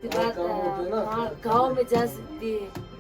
गाँव में जा सकती है,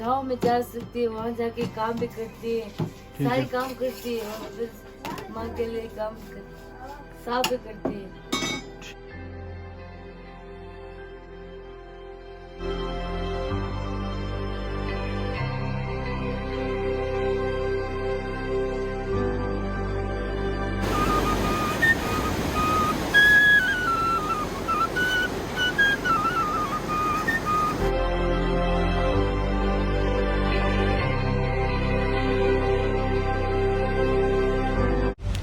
गाँव में जा सकती है, वहाँ जाके काम भी करती है, सारे काम करती है, और फिर माँ के लिए काम साफ भी करती है.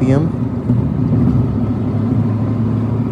PM.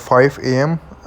5 AM.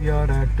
We are at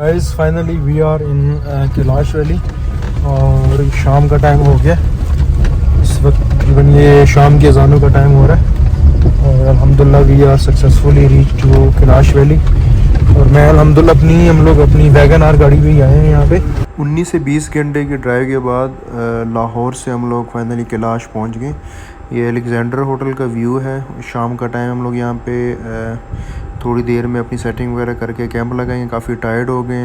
guys finally we are in Kailash valley और शाम का टाइम हो गया. इस वक्त तकरीबन ये शाम की अज़ानों का टाइम हो रहा है और अल्हम्दुलिल्लाह we are successfully reach to Kailash valley. और मैं अल्हम्दुलिल्लाह हम लोग अपनी वैगन आर गाड़ी में ही आए हैं यहाँ पे. 19 से 20 घंटे की ड्राइव के बाद लाहौर से हम लोग फाइनली कैलाश पहुँच गए. ये अलेक्जेंडर होटल का व्यू है. शाम का टाइम हम लोग यहाँ पे थोड़ी देर में अपनी सेटिंग वगैरह करके कैंप लगाएंगे. काफ़ी टायर्ड हो गए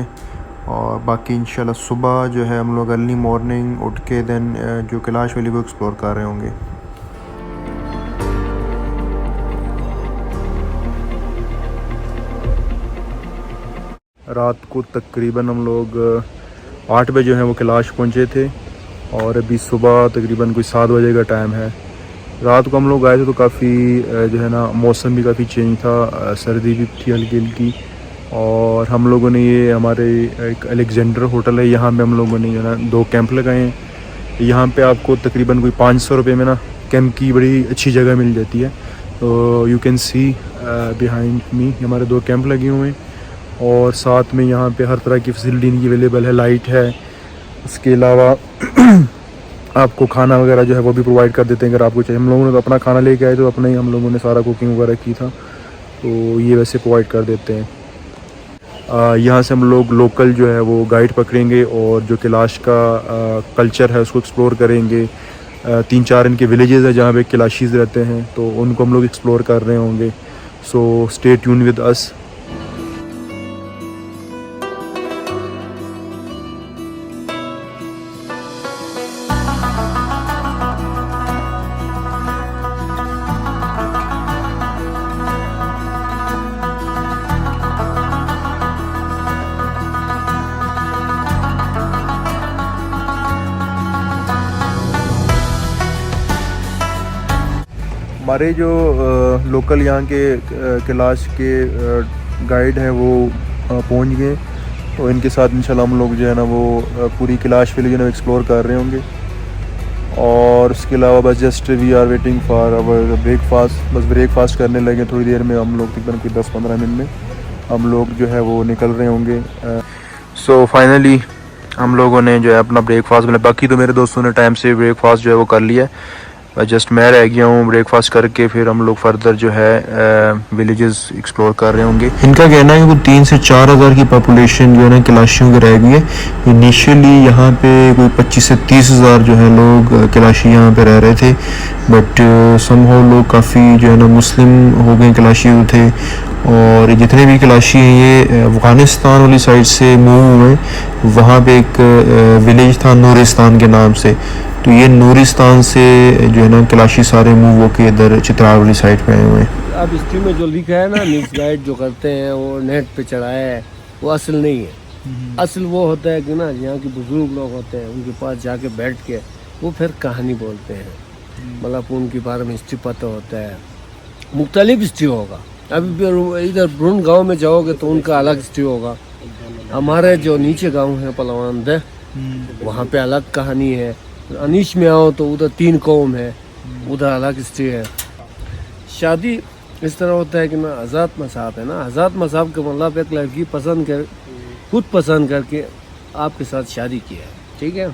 और बाकी इंशाल्लाह सुबह जो है हम लोग अर्ली मॉर्निंग उठ के देन जो कैलाश वैली को एक्सप्लोर कर रहे होंगे. रात को तकरीबन हम लोग 8 बजे जो है वो कैलाश पहुँचे थे और अभी सुबह तकरीबन कोई 7 बजे का टाइम है. रात को हम लोग आए थे तो काफ़ी जो है ना मौसम भी काफ़ी चेंज था, सर्दी भी थी हल्की हल्की. और हम लोगों ने ये हमारे एक अलेक्जेंडर होटल है, यहाँ पे हम लोगों ने जो है ना 2 कैंप लगाए हैं. यहाँ पे आपको तकरीबन कोई 500 रुपये में ना कैंप की बड़ी अच्छी जगह मिल जाती है. तो you can see behind me हमारे 2 कैंप लगे हुए हैं और साथ में यहाँ पे हर तरह की फैसिलिटी इनकी अवेलेबल है. लाइट है, उसके अलावा आपको खाना वगैरह जो है वो भी प्रोवाइड कर देते हैं अगर आपको चाहिए. हम लोगों ने तो अपना खाना लेके आए तो अपना ही हम लोगों ने सारा कुकिंग वगैरह की था, तो ये वैसे प्रोवाइड कर देते हैं. यहाँ से हम लोग लोकल जो है वो गाइड पकड़ेंगे और जो कैलाश का कल्चर है उसको एक्सप्लोर करेंगे. 3-4 इनके विलेजेस हैं जहाँ पे कैलाशीज़ रहते हैं, तो उनको हम लोग एक्सप्लोर कर रहे होंगे. So stay tune with us. हमारे जो लोकल यहाँ के कैलाश के गाइड हैं वो पहुँच गए, तो इनके साथ इंशाल्लाह हम लोग जो है ना वो पूरी कैलाश वैली जो है एक्सप्लोर कर रहे होंगे. और उसके अलावा बस just we are waiting for our breakfast. बस ब्रेकफास्ट करने लगे थोड़ी देर में. हम लोग तकरीबन कोई 10-15 मिनट में हम लोग जो है वो निकल रहे होंगे. सो फाइनली हम लोगों ने जो है अपना ब्रेकफास्ट मिला. बाकी तो मेरे दोस्तों ने टाइम से ब्रेकफास्ट जो है वो कर लिया है. जस्ट मैं रह गया हूँ ब्रेकफास्ट करके. फिर हम लोग फर्दर जो है विलेजेस एक्सप्लोर कर रहे होंगे. इनका कहना है कि 3 से 4 हज़ार की पॉपुलेशन जो है ना कैलाशियों की रह गई है. इनिशियली यहाँ पे कोई 25 से 30 हज़ार जो है लोग कैलाशी यहाँ पे रह रहे थे, बट समहाउ लोग काफ़ी जो है ना मुस्लिम हो गए कैलाशी थे. और जितने भी कैलाशी हैं ये अफ़गानिस्तान वाली साइड से मूव हुए. वहाँ पे एक विलेज था नूरिस्तान के नाम से, तो ये नूरिस्तान से जो है ना कैलाशी सारे मूव होके इधर चित्राल वाली साइड पे आए हुए हैं. अब हिस्ट्री में जो लिखा है ना न्यूज़ गाइड जो करते हैं वो नेट पे चढ़ाया है, वो असल नहीं है. असल वो होता है कि ना यहाँ के बुजुर्ग लोग होते हैं, उनके पास जाके बैठ के वो फिर कहानी बोलते हैं. मतलब उनके बारे में हिस्ट्री पता होता है, मुख्तलिफ हिस्ट्री होगा. अभी इधर ब्रुन गांव में जाओगे तो उनका अलग हिस्ट्री होगा. हमारे जो नीचे गांव है पलवानदह, वहाँ पे अलग कहानी है. अनीश में आओ तो उधर 3 कौम है, उधर अलग हिस्ट्री है. शादी इस तरह होता है कि ना आज़ाद मज़हब है ना. आज़ाद मज़हब का मतलब एक लड़की खुद पसंद करके आपके साथ शादी की है, ठीक है.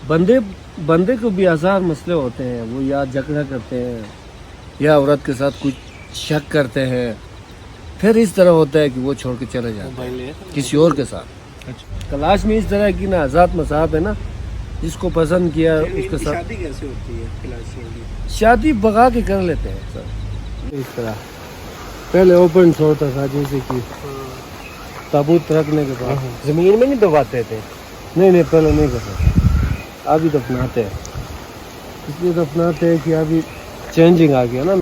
बंदे को भी आज़ाद मसले होते हैं, वो या झगड़ा करते हैं या औरत के साथ कुछ शक करते हैं. फिर इस तरह होता है कि वो छोड़ के चले जाते हैं किसी और के साथ. कैलाश में इस तरह की ना आज़ाद मज़हब है ना, जिसको पसंद किया उसके साथ. शादी कैसे होती है कैलाशी वाली? शादी भगा के कर लेते हैं सर. इस तरह पहले ओपन छोड़ता था, जैसे कि ताबूत रखने के बाद ज़मीन में नहीं दबाते थे. नहीं पहले नहीं करते, अभी दफनाते हैं. इसलिए दफनाते हैं कि अभी चेंजिंग आ गया ना.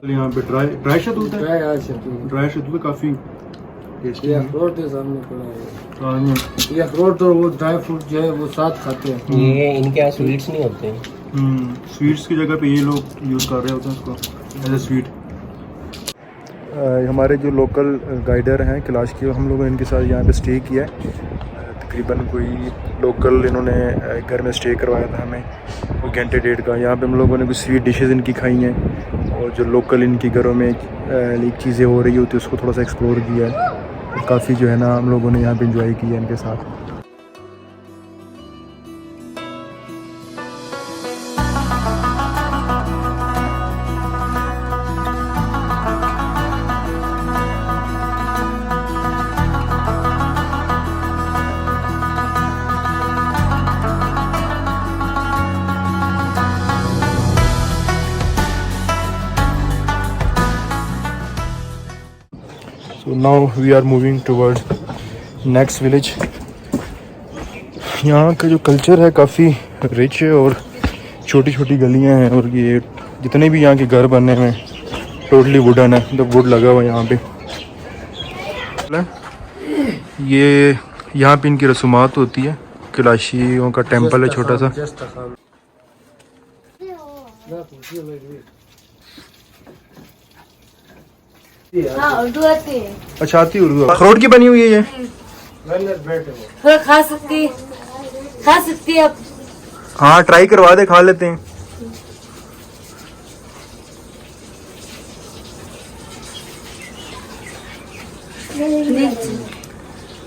यहाँ पे ड्राई शहतूत है. ड्राई शहतूत काफ़ी टेस्टी है. अखरोट है सामने पड़ा है. ये अखरोट और वो ड्राई फ्रूट जो है वो साथ खाते हैं. ये इनके यहाँ स्वीट्स नहीं होते हैं. स्वीट्स की जगह पे ये लोग यूज़ कर रहे होते हैं इसको एज ए स्वीट. हमारे जो लोकल गाइडर हैं कैलाश के, हम लोगों ने इनके साथ यहाँ पे स्टे किया है. तकरीबन कोई लोकल इन्होंने घर में स्टे करवाया था हमें कोई घंटे डेढ़ का। यहाँ पे हम लोगों ने कुछ स्वीट डिशेस इनकी खाई हैं और जो लोकल इनकी घरों में चीज़ें हो रही होती है उसको थोड़ा सा एक्सप्लोर किया है। काफ़ी जो है ना हम लोगों ने यहाँ पे इंजॉय किया इनके साथ। So now we are moving towards next village. यहाँ का जो कल्चर है काफ़ी रिच है और छोटी छोटी गलियाँ हैं और ये जितने भी यहाँ के घर बनने में टोटली वुडन है, मतलब वुड लगा हुआ है यहाँ पे। ये यहाँ पे इनकी रसूमात होती है, कैलाशियों का टेंपल है छोटा सा। हाँ उर्दू आती है। अच्छा आती उर्दू। अखरोट की बनी हुई है ये? थोड़ा खा सकती है आप। हाँ ट्राई करवा दे, खा लेते हैं।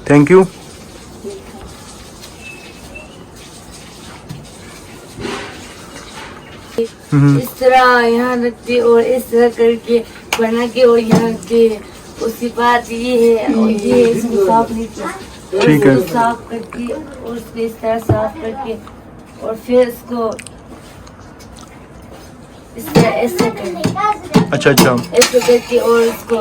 Thank you. इस तरह यहाँ रखते और इस तरह करके बना के और यहाँ रखते। उसकी बात ये है और ये इसको साफ नहीं किया, ठीक है। साफ करके और उसको इस तरह साफ करके और फिर इसको इस तरह ऐसे करके, अच्छा ऐसे करके और इसको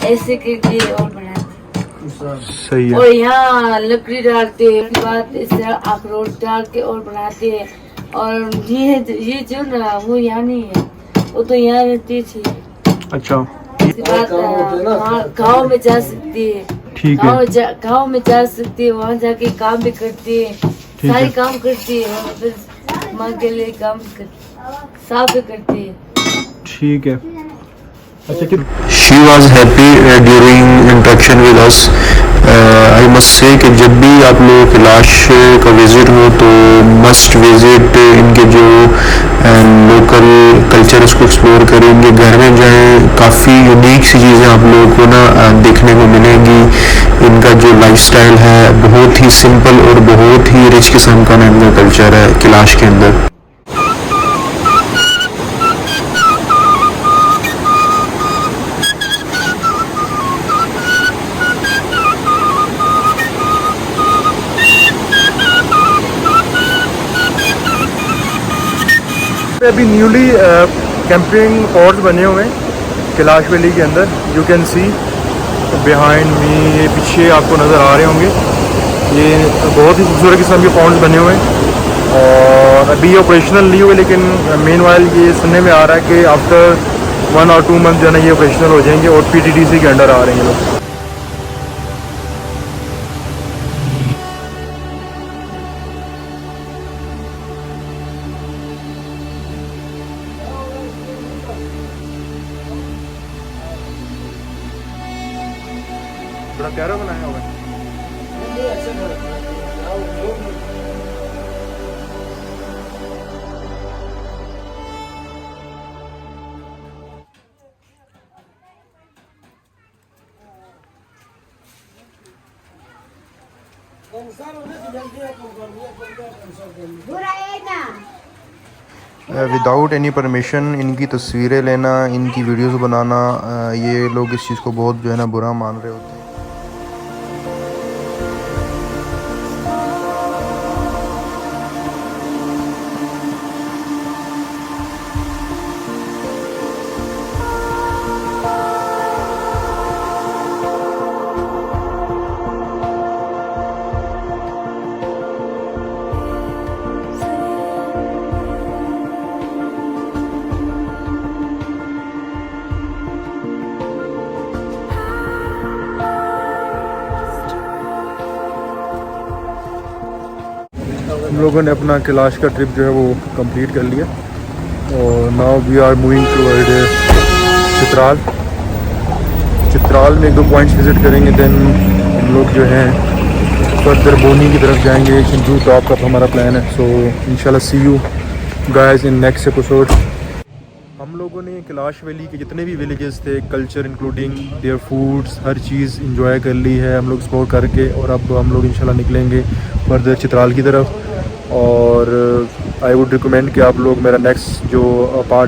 ऐसे करके और बनाते। सही है। और यहाँ लकड़ी डालते हैं, उसके बाद इस तरह अखरोट डाल के और बनाते हैं। और ये जो ना वो यहाँ नहीं है, वो तो यहाँ रहती थी। अच्छा उसके बाद गाँव में जा सकती है, ठीक है। गाँव में जा सकती है, वहाँ जाके काम भी करती है, सारे काम करती है और फिर माँ के लिए काम साफ भी करती है। ठीक है। अच्छा कि She was happy during interaction with us. I must say कि जब भी आप लोग कैलाश का विज़िट हो तो मस्ट विज़िट इनके जो लोकल कल्चर उसको एक्सप्लोर करें, इनके घर में जाएं। काफ़ी यूनिक सी चीज़ें आप लोगों को ना देखने को मिलेंगी। इनका जो लाइफस्टाइल है बहुत ही सिंपल और बहुत ही रिच किस्म का इनका कल्चर है कैलाश के अंदर। अभी न्यूली कैंपिंग पॉट्स बने हुए हैं कैलाश वैली के अंदर। You can see behind me, ये पीछे आपको नज़र आ रहे होंगे। ये बहुत ही खूबसूरत किस्म के पॉट्स बने हुए हैं और अभी ये ऑपरेशनल नहीं हुए, लेकिन मेन वाइल ये सुनने में आ रहा है कि आफ्टर 1 और 2 मंथ जो है ना ये ऑपरेशनल हो जाएंगे और PTDC के अंडर आ रहे हैं लोग। बड़ा प्यारा बनाया हुआ है। विदाउट एनी परमिशन इनकी तस्वीरें लेना, इनकी वीडियोस बनाना, ये लोग इस चीज़ को बहुत जो है ना बुरा मान रहे होते हैं। हम लोगों ने अपना कैलाश का ट्रिप जो है वो कंप्लीट कर लिया और now we are moving toward Chitral. Chitral में 1-2 पॉइंट्स विज़िट करेंगे, देन हम लोग जो हैं फर्दर बोनी की तरफ जाएंगे, चिंटू टॉप का हमारा प्लान है. सो इंशाल्लाह see you guys in next episode. हम लोगों ने कैलाश वैली के जितने भी विलेजेस थे, culture including there foods, her cheese enjoy कर ली है हम लोग एक्सप्लोर करके. और अब हम लोग इंशाल्लाह निकलेंगे फर्दर चित्राल की तरफ. और आई वुड रिकमेंड कि आप लोग मेरा नेक्स्ट जो पार्ट